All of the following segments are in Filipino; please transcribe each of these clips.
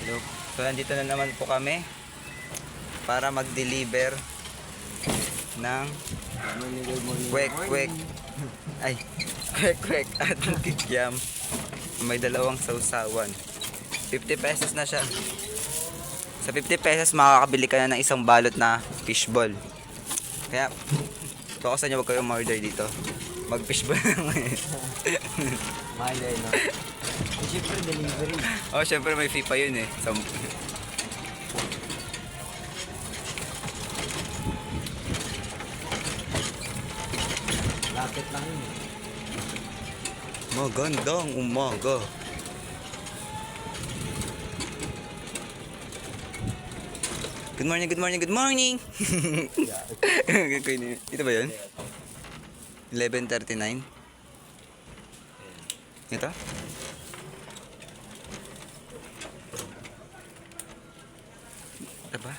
Look. So nandito na naman po kami para mag-deliver ng kwek-kwek. Ay, kwek-kwek at kikiam. May dalawang sausawan. 50 pesos na siya. Sa 50 pesos makakabili ka na ng isang balot na fishball. Kaya, ito ako sa inyo, huwag kayong order dito. Mag-fishball lang. Mahal eh, no? Siyempre, delivery. Oh, syempre may fee pa yun eh. Lapit lang yun. Magandang umaga. Good morning, good morning, good morning. Ito ba yun? 11:39. Ito? Ito ba?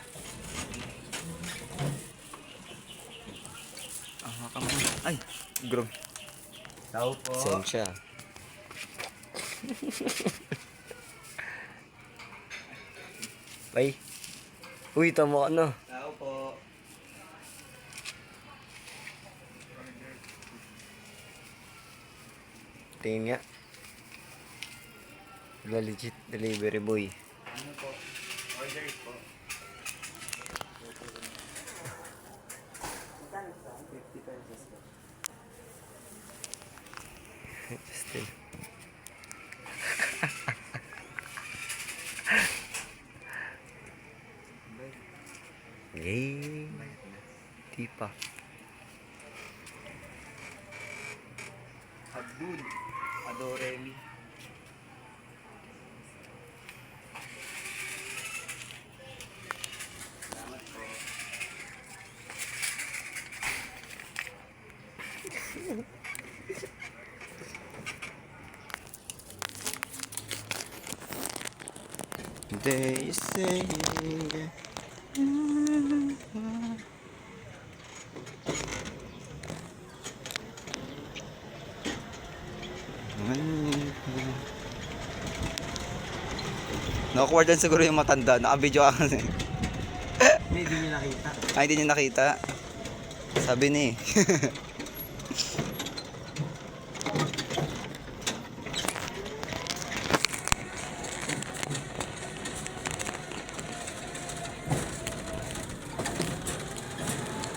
Ay, grom. Tao po. Sensya. Bay. Uy, tamo ka na. Tao po. Tingin nga. Legit delivery boy. Ano po? Order po. Still. Yay. Di pa. Abdul. Adoremi. Salamat po. They say na-awkward din siguro yung matanda. Naka-video ka kasi. Hindi niyo nakita. Ay, hindi niyo nakita. Sabi ni.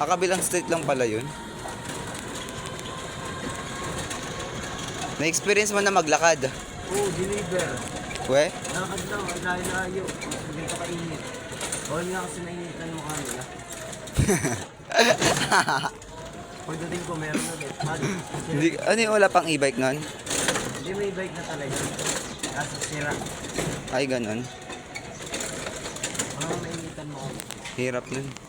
Kabilang street lang pala yun. Na-experience mo na maglakad? Oo, deliver. We? Lakad lang, ay layo. Hindi ka kainit. Bawal nga kasi nainitan mo kanila. Pagdating ko, meron na ulit. Hindi, ano yung wala pang e-bike nun? Hindi, may bike na talaga. Kaso sira. Ay, ganun. Parang nainitan mo ako. Hirap nun.